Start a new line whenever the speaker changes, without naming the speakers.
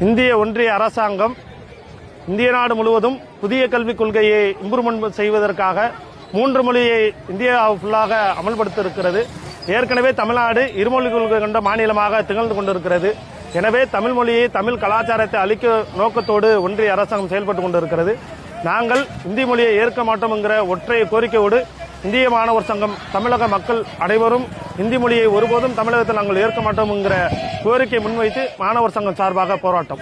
இந்திய ஒன்றிய அரசாங்கம் இந்திய நாடு முழுவதும் புதிய கல்விக் கொள்கையை இம்ப்ரூவ்மெண்ட் செய்வதற்காக 3 மொழியை இந்தியா ஃபுல்லாக அமல்படுத்த இருக்கிறது. ஏற்கனவே தமிழ்நாடு இருமொழி கொள்கை கொண்ட மாநிலமாக திகழ்ந்து கொண்டிருக்கிறது. எனவே தமிழ் மொழியை, தமிழ் கலாச்சாரத்தை அளிக்க நோக்கத்தோடு ஒன்றிய அரசாங்கம் செயல்பட்டுக் கொண்டிருக்கிறது. நாங்கள் இந்தி மொழியை ஏற்க மாட்டோம் என்கிற ஒற்றை கோரிக்கையோடு இந்திய மாணவர் சங்கம் தமிழக மக்கள் அனைவரும் இந்தி மொழியை ஒருபோதும் தமிழகத்தில் நாங்கள் ஏற்க மாட்டோம் என்கிற கோரிக்கை முன்வைத்து மாணவர் சங்கம் சார்பாக போராட்டம்.